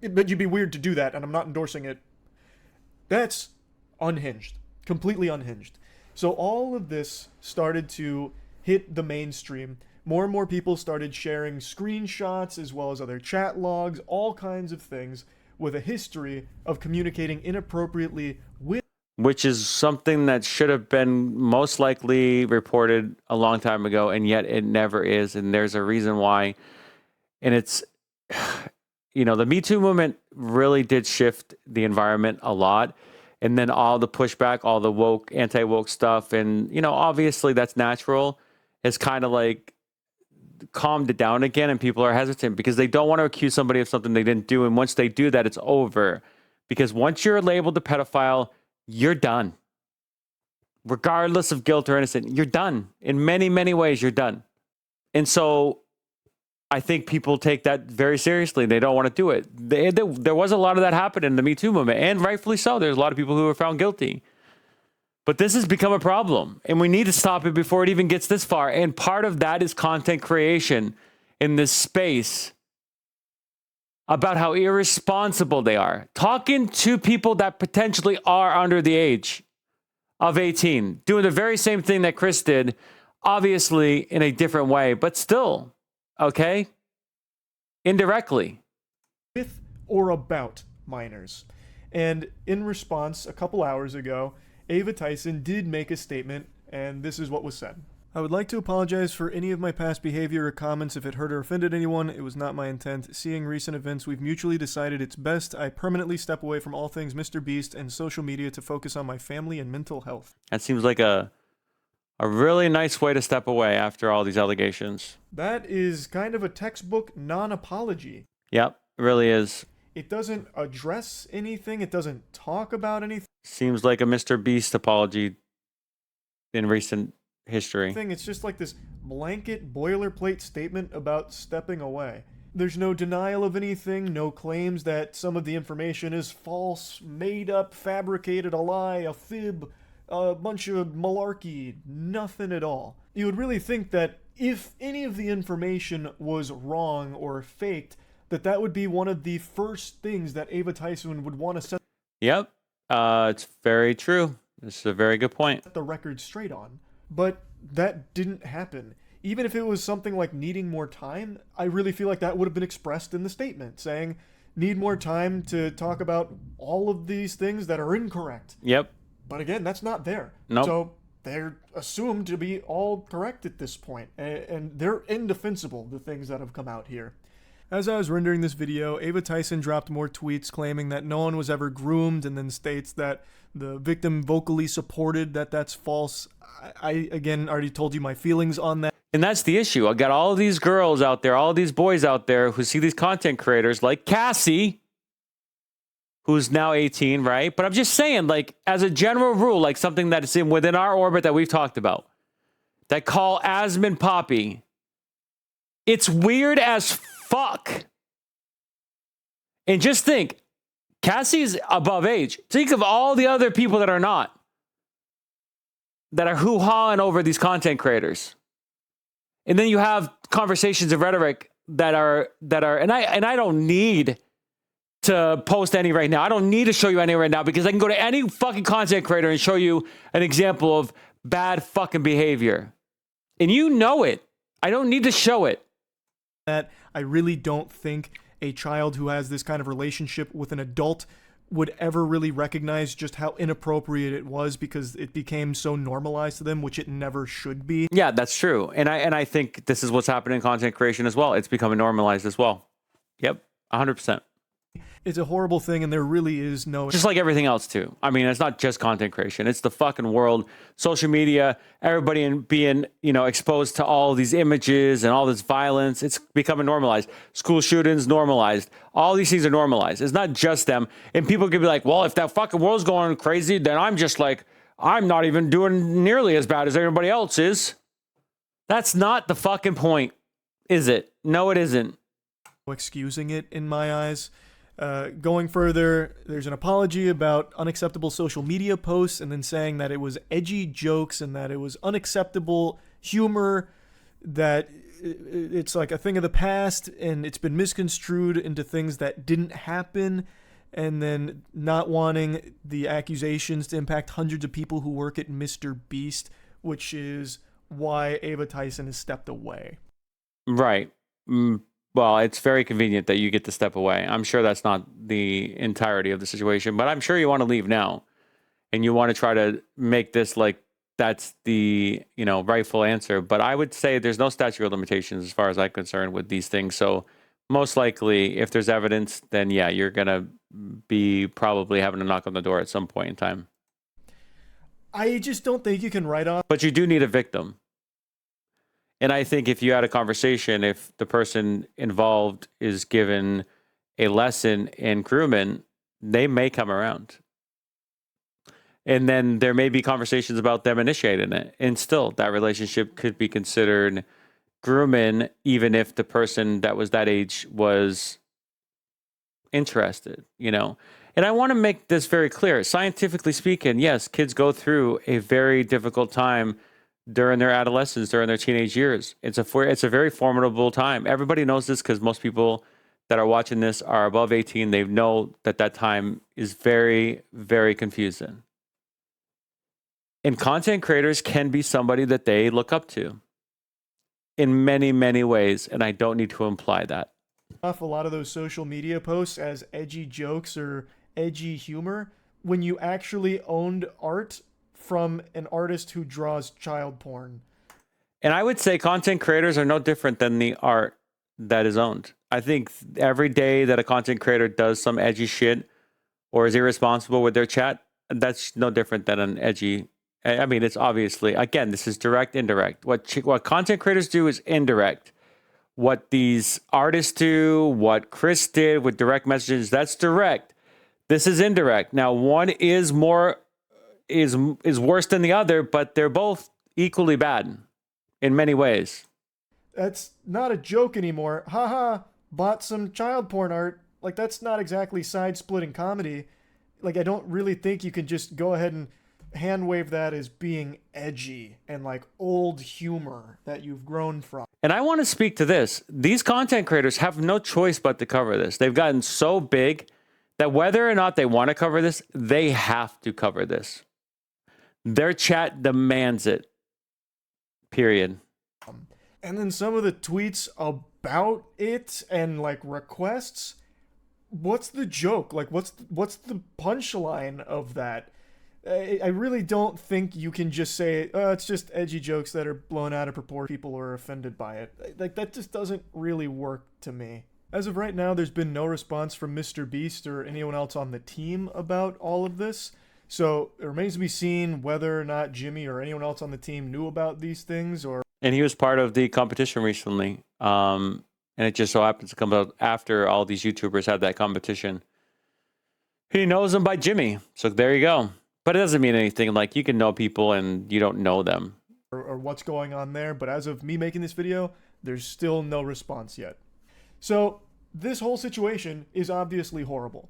but you'd be weird to do that, and I'm not endorsing it. That's unhinged, completely unhinged. So all of this started to hit the mainstream. More and more people started sharing screenshots as well as other chat logs, all kinds of things with a history of communicating inappropriately with, which is something that should have been most likely reported a long time ago, and yet it never is. And there's a reason why. And it's, the Me Too movement really did shift the environment a lot. And then all the pushback, all the woke, anti-woke stuff, and, obviously that's natural, has kind of like calmed it down again, and people are hesitant because they don't want to accuse somebody of something they didn't do. And once they do that, it's over. Because once you're labeled a pedophile, you're done. Regardless of guilt or innocent, you're done. In many, many ways, you're done. And so I think people take that very seriously. They don't want to do it. There was a lot of that happen in the Me Too movement, and rightfully so. There's a lot of people who were found guilty. But this has become a problem, and we need to stop it before it even gets this far. And part of that is content creation in this space about how irresponsible they are. Talking to people that potentially are under the age of 18, doing the very same thing that Kris did, obviously in a different way, but still, okay? Indirectly. with or about minors. And in response, a couple hours ago, Ava Tyson did make a statement, and this is what was said. I would like to apologize for any of my past behavior or comments if it hurt or offended anyone. It was not my intent. Seeing recent events, we've mutually decided it's best I permanently step away from all things Mr. Beast and social media to focus on my family and mental health. That seems like a really nice way to step away after all these allegations. That is kind of a textbook non-apology. Yep, it really is. It doesn't address anything. It doesn't talk about anything. Seems like a Mr. Beast apology in recent history. It's just like this blanket boilerplate statement about stepping away. There's no denial of anything, no claims that some of the information is false, made up, fabricated, a lie, a fib, a bunch of malarkey, nothing at all. You would really think that if any of the information was wrong or faked, that would be one of the first things that Ava Tyson would want to set Yep, it's very true. This is a very good point. the record straight on. But that didn't happen. Even if it was something like needing more time, I really feel like that would have been expressed in the statement, saying, need more time to talk about all of these things that are incorrect. Yep. But again, that's not there. Nope. So they're assumed to be all correct at this point, and they're indefensible, the things that have come out here. As I was rendering this video, Ava Tyson dropped more tweets claiming that no one was ever groomed, and then states that the victim vocally supported that that's false. I again already told you my feelings on that. And that's the issue. I got all of these girls out there, all of these boys out there who see these content creators like Cassie, who's now 18, right? But I'm just saying, like, as a general rule, like something that is within our orbit that we've talked about, that call Asmin Poppy. It's weird as fuck. And just think, Cassie's above age. Think of all the other people that are not, that are hoo-hawing over these content creators. And then you have conversations of rhetoric that are, and I don't need to post any right now. I don't need to show you any right now because I can go to any fucking content creator and show you an example of bad fucking behavior. And you know it. I don't need to show it. That I really don't think a child who has this kind of relationship with an adult would ever really recognize just how inappropriate it was because it became so normalized to them, which it never should be. Yeah, that's true. And I think this is what's happening in content creation as well. It's becoming normalized as well. Yep, 100%. It's a horrible thing, and there really is no... Just like everything else, too. I mean, it's not just content creation. It's the fucking world, social media, everybody being, exposed to all these images and all this violence. It's becoming normalized. School shootings, normalized. All these things are normalized. It's not just them. And people could be like, well, if that fucking world's going crazy, then I'm just like, I'm not even doing nearly as bad as everybody else is. That's not the fucking point, is it? No, it isn't. Excusing it in my eyes. Going further, there's an apology about unacceptable social media posts and then saying that it was edgy jokes and that it was unacceptable humor that it's like a thing of the past, and it's been misconstrued into things that didn't happen, and then not wanting the accusations to impact hundreds of people who work at Mr. Beast, which is why Ava Tyson has stepped away. Right. Well, it's very convenient that you get to step away. I'm sure that's not the entirety of the situation, but I'm sure you want to leave now, and you want to try to make this like that's the, rightful answer. But I would say there's no statute of limitations as far as I'm concerned with these things. So most likely, if there's evidence, then yeah, you're gonna be probably having to knock on the door at some point in time. I just don't think you can write off. But you do need a victim. And I think if you had a conversation, if the person involved is given a lesson in grooming, they may come around. And then there may be conversations about them initiating it. And still, that relationship could be considered grooming, even if the person that was that age was interested, And I want to make this very clear. Scientifically speaking, yes, kids go through a very difficult time during their adolescence, during their teenage years. It's a very formidable time. Everybody knows this because most people that are watching this are above 18. They know that time is very, very confusing. And content creators can be somebody that they look up to in many, many ways. And I don't need to imply that. Off a lot of those social media posts as edgy jokes or edgy humor when you actually owned art from an artist who draws child porn. And I would say content creators are no different than the art that is owned. I think every day that a content creator does some edgy shit or is irresponsible with their chat, that's no different than an edgy. I mean, it's obviously, again, this is direct, indirect. What content creators do is indirect. What these artists do, what Chris did with direct messages, that's direct. This is indirect. Now, one is worse than the other, but they're both equally bad in many ways. That's not a joke anymore. Haha, bought some child porn art. Like, that's not exactly side-splitting comedy. Like, I don't really think you can just go ahead and hand wave that as being edgy and like old humor that you've grown from. And I want to speak to this. These content creators have no choice but to cover this. They've gotten so big that whether or not they want to cover this, they have to cover this. Their chat demands it. Period. And then some of the tweets about it and like requests. What's the joke? Like, what's the punchline of that? I really don't think you can just say, it's just edgy jokes that are blown out of proportion. People are offended by it. Like, that just doesn't really work to me. As of right now, there's been no response from Mr. Beast or anyone else on the team about all of this. So it remains to be seen whether or not Jimmy or anyone else on the team knew about these things. And he was part of the competition recently. And it just so happens to come out after all these YouTubers had that competition. He knows them by Jimmy. So there you go. But it doesn't mean anything. Like, you can know people and you don't know them. Or what's going on there. But as of me making this video, there's still no response yet. So this whole situation is obviously horrible.